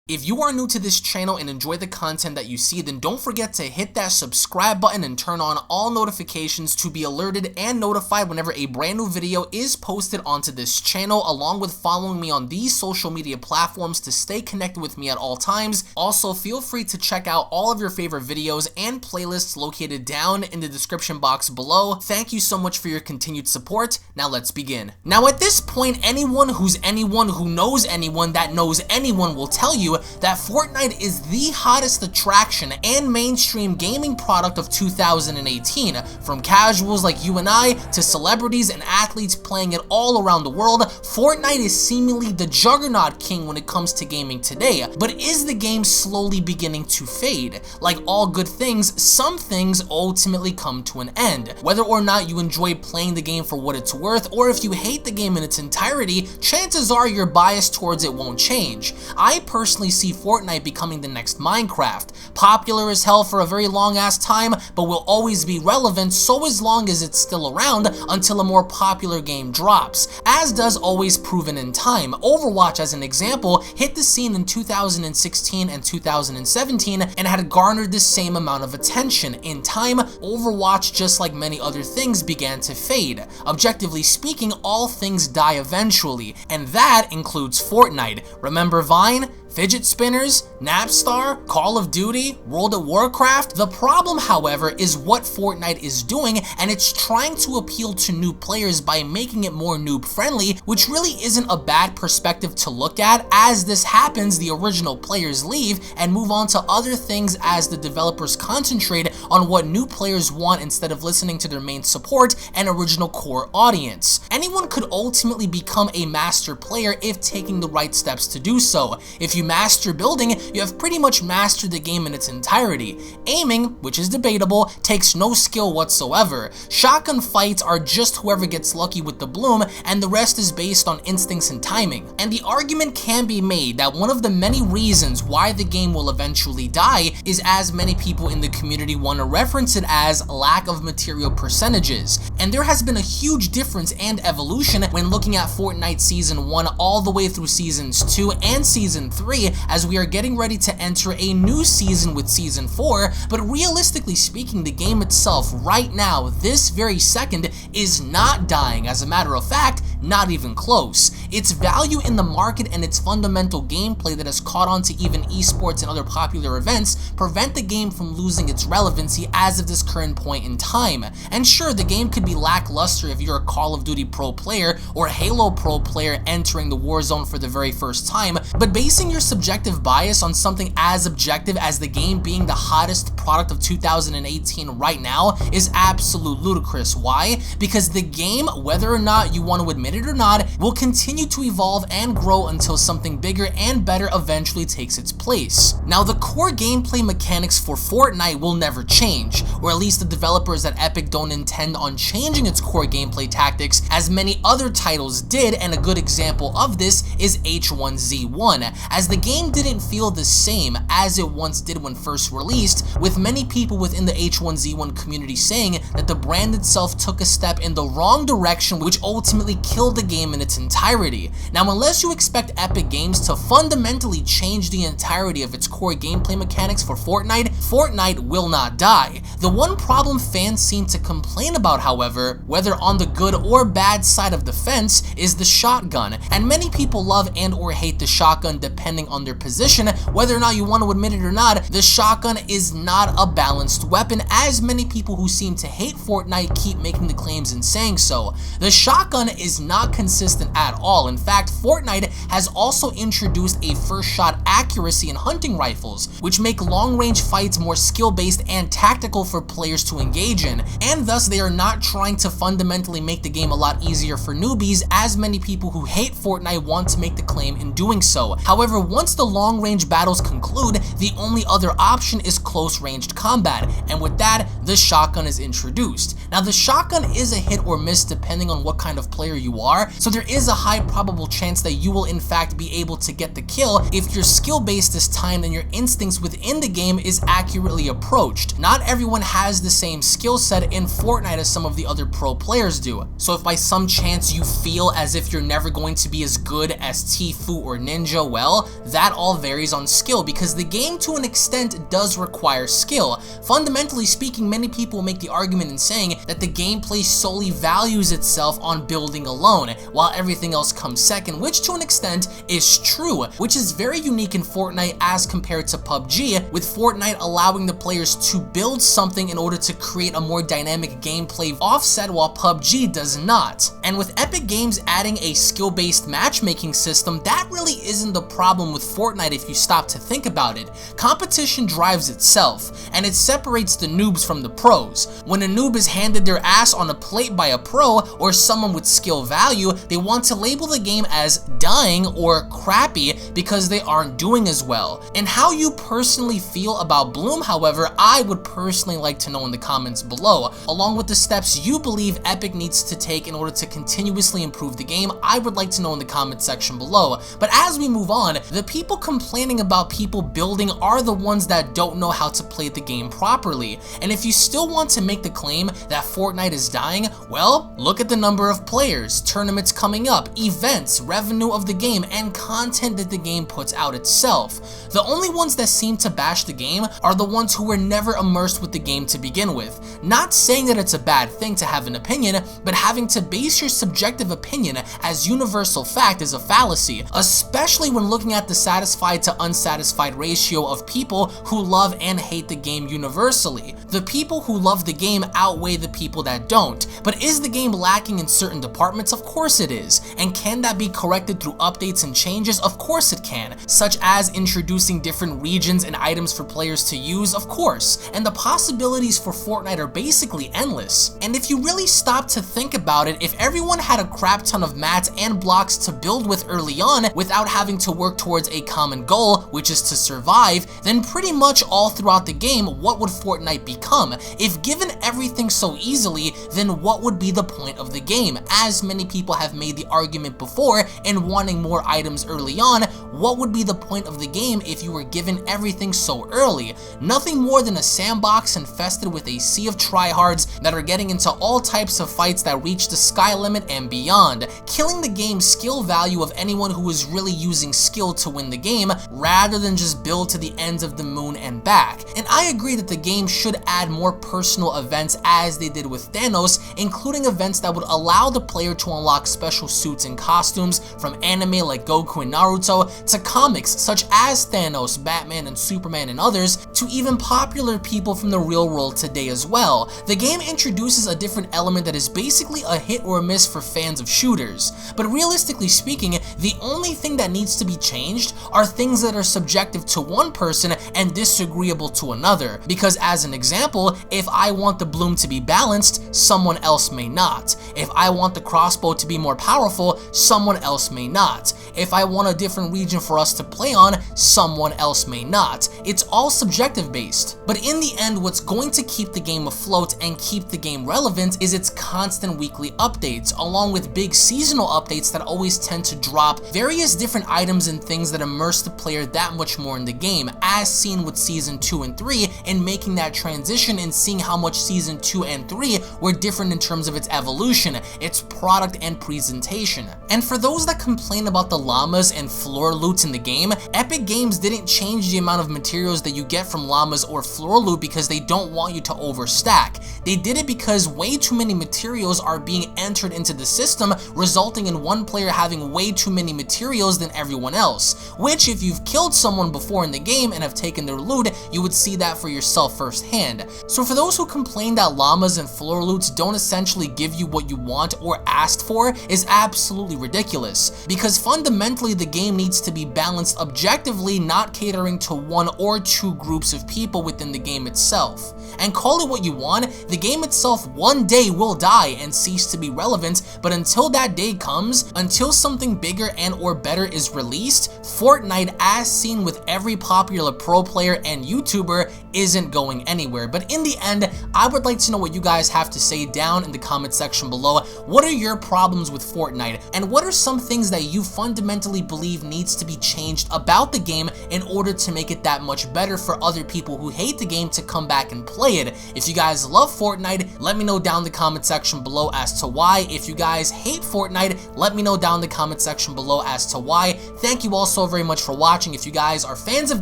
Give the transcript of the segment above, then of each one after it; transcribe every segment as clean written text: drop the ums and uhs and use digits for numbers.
If you are new to this channel and enjoy the content that you see, then don't forget to hit that subscribe button and turn on all notifications to be alerted and notified whenever a brand new video is posted onto this channel, along with following me on these social media platforms to stay connected with me at all times. Also, feel free to check out all of your favorite videos and playlists located down in the description box below. Thank you so much for your continued support. Now let's begin. Now at this point, anyone who knows anyone that knows anyone will tell you that Fortnite is the hottest attraction and mainstream gaming product of 2018, from casuals like you and I to celebrities and athletes playing it all around the world. Fortnite is seemingly the juggernaut king when it comes to gaming today, but is the game slowly beginning to fade? Like all good things, some things ultimately come to an end. Whether or not you enjoy playing the game for what it's worth, or if you hate the game in its entirety, chances are your bias towards it won't change. I personally see Fortnite becoming the next Minecraft. Popular as hell for a very long ass time, but will always be relevant so as long as it's still around until a more popular game drops, as does always proven in time. Overwatch, as an example, hit the scene in 2016 and 2017 and had garnered the same amount of attention. In time, Overwatch, just like many other things, began to fade. Objectively speaking, all things die eventually, and that includes Fortnite. Remember Vine? Fidget spinners, Napstar, Call of Duty, World of Warcraft? The problem, however, is what Fortnite is doing, and it's trying to appeal to new players by making it more noob-friendly, which really isn't a bad perspective to look at. As this happens, the original players leave and move on to other things as the developers concentrate on what new players want instead of listening to their main support and original core audience. Anyone could ultimately become a master player if taking the right steps to do so. If you master building, you have pretty much mastered the game in its entirety. Aiming, which is debatable, takes no skill whatsoever. Shotgun fights are just whoever gets lucky with the bloom, and the rest is based on instincts and timing. And the argument can be made that one of the many reasons why the game will eventually die is, as many people in the community want to reference it as, lack of material percentages. And there has been a huge difference and evolution when looking at Fortnite Season 1 all the way through Seasons 2 and Season 3, as we are getting ready to enter a new season with Season 4, but realistically speaking, the game itself right now, this very second, is not dying. As a matter of fact, not even close. Its value in the market and its fundamental gameplay that has caught on to even esports and other popular events prevent the game from losing its relevancy as of this current point in time. And sure, the game could be lackluster if you're a Call of Duty pro player or Halo pro player entering the Warzone for the very first time, but basing your subjective bias on something as objective as the game being the hottest product of 2018 right now is absolute ludicrous. Why? Because the game, whether or not you want to admit it or not, will continue to evolve and grow until something bigger and better eventually takes its place. Now, the core gameplay mechanics for Fortnite will never change, or at least the developers at Epic don't intend on changing its core gameplay tactics as many other titles did, and a good example of this is H1Z1, as the game didn't feel the same as it once did when first released, with many people within the H1Z1 community saying that the brand itself took a step in the wrong direction, which ultimately killed the game in its entirety. Now, unless you expect Epic Games to fundamentally change the entirety of its core gameplay mechanics for Fortnite, Fortnite will not die. The one problem fans seem to complain about, however, whether on the good or bad side of the fence, is the shotgun, and many people love and or hate the shotgun depending on their position. Whether or not you want to admit it or not, the shotgun is not a balanced weapon, as many people who seem to hate Fortnite keep making the claims and saying so. The shotgun is not consistent at all. In fact, Fortnite has also introduced a first shot accuracy in hunting rifles, which make long-range fights more skill-based and tactical for players to engage in, and thus they are not trying to fundamentally make the game a lot easier for newbies, as many people who hate Fortnite want to make the claim in doing so. However, once the long-range battles conclude, the only other option is close-ranged combat, and with that, the shotgun is introduced. Now, the shotgun is a hit or miss depending on what kind of player you are, so there is a high probable chance that you will in fact be able to get the kill if your skill base is timed and your instincts within the game is accurately approached. Not everyone has the same skill set in Fortnite as some of the other pro players do, so if by some chance you feel as if you're never going to be as good as Tfue or Ninja, well, that all varies on skill, because the game to an extent does require skill. Fundamentally speaking, many people make the argument in saying that the gameplay solely values itself on building alone, while everything else comes second, which to an extent is true, which is very unique in Fortnite as compared to PUBG, with Fortnite allowing the players to build something in order to create a more dynamic gameplay offset, while PUBG does not. And with Epic Games adding a skill-based matchmaking system, that really isn't the problem with Fortnite if you stop to think about it. Competition drives itself, and it separates the noobs from the pros. When a noob is handed their ass on a plate by a pro or someone with skill value, they want to label the game as dying or crappy because they aren't doing as well. And how you personally feel about Bloom, however, I would personally like to know in the comments below, along with the steps you believe Epic needs to take in order to continuously improve the game. I would like to know in the comment section below. But as we move on, the people complaining about people building are the ones that don't know how to play the game properly. And if you still want to make the claim that Fortnite is dying, well, look at the number of players, tournaments coming up, events, revenue of the game, and content that the game puts out itself. The only ones that seem to bash the game are the ones who were never immersed with the game to begin with. Not saying that it's a bad thing to have an opinion, but having to base your subjective opinion as universal fact is a fallacy, especially when looking at the satisfied to unsatisfied ratio of people who love and hate the game universally. The people who love the game outweigh the people that don't. But is the game lacking in certain departments? Of course it is. And can that be corrected through updates and changes? Of course it can. Such as introducing different regions and items for players to use? Of course. And the possibilities for Fortnite are basically endless. And if you really stop to think about it, if everyone had a crap ton of mats and blocks to build with early on without having to work towards a common goal, which is to survive, then pretty much all throughout the game, what would Fortnite become? If given everything so easily, then what would be the point of the game? As many people have made the argument before in wanting more items early on, what would be the point of the game if you were given everything so early? Nothing more than a sandbox infested with a sea of tryhards that are getting into all types of fights that reach the sky limit and beyond, killing the game's skill value of anyone who is really using skill to win the game rather than just build to the ends of the moon and back. And I agree that the game should add more personal events as they did with Thanos, including events that would allow the player to unlock special suits and costumes from anime like Goku and Naruto, to comics such as Thanos, Batman, and Superman and others, to even popular people from the real world today as well. The game introduces a different element that is basically a hit or a miss for fans of shooters. But realistically speaking, the only thing that needs to be changed are things that are subjective to one person and disagreeable to another. Because as an example, if I want the bloom to be balanced, someone else may not. If I want the crossbow to be more powerful, someone else may not. If I want a different region for us to play on, someone else may not. It's all subjective based. But in the end, what's going to keep the game afloat and keep the game relevant is its constant weekly updates, along with big seasonal updates that always tend to drop various different items and things that immerse the player that much more in the game, as seen with Season 2 and 3 in making that transition and seeing how much Season 2 and 3 were different in terms of its evolution, its product, and presentation. And for those that complain about the llamas and floor loot in the game, Epic Games didn't change the amount of materials that you get from llamas or floor loot because they don't want you to overstack. They did it because way too many materials are being entered into the system, resulting in one player having way too many materials than everyone else, which if you've killed someone before in the game and have taken their loot, you would see that for yourself firsthand. So for those who complain that llamas and floor loots don't essentially give you what you want or asked for is absolutely ridiculous, because fundamentally the game needs to be balanced objectively, not catering to one or two groups of people within the game itself. And call it what you want, the game itself one day will die and cease to be relevant, but until that day comes, until something bigger and or better is released, Fortnite, as seen with every popular pro player and YouTuber, isn't going anywhere. But in the end, I would like to know what you guys have to say down in the comment section below. What are your problems with Fortnite, and what are some things that you fundamentally believe needs to be changed about the game in order to make it that much better for other people who hate the game to come back and play it? If you guys love Fortnite, let me know down in the comment section below as to why. If you guys hate Fortnite, let me know down in the comment section below as to why. Thank you all so very much for watching. If you guys are fans of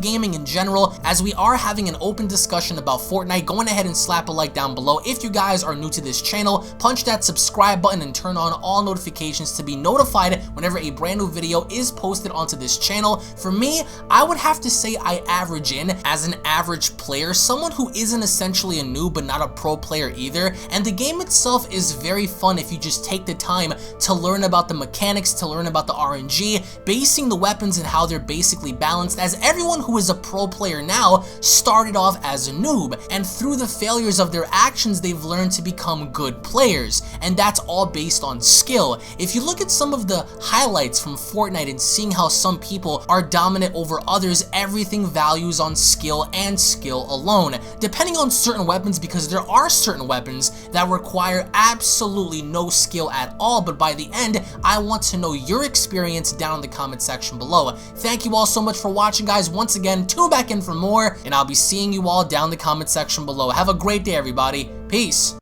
gaming in general, as we are having an open discussion about Fortnite, go ahead and slap a like down below. If you guys are new to this channel, punch that subscribe button and turn on all notifications to be notified whenever a brand new video is posted onto this channel. For me, I would have to say I average in as an average player, someone who isn't essentially a noob but not a pro player either, and the game itself is very fun if you just take the time to learn about the mechanics, to learn about the RNG, basing the weapons and how they're basically balanced, as everyone who is a pro player now started off as a noob, and through the failures of their actions they've learned to become good players, and that's all based on skill. If you look at some of the highlights from Fortnite and seeing how some people are dominant over others, everything values on skill and skill alone, depending on certain weapons, because there are certain weapons that require absolutely no skill at all. But by the end, I want to know your experience down in the comment section below. Thank you all so much for watching, guys. Once again, tune back in for more, and I'll be seeing you all down in the comment section below. Have a great day, everybody. Peace.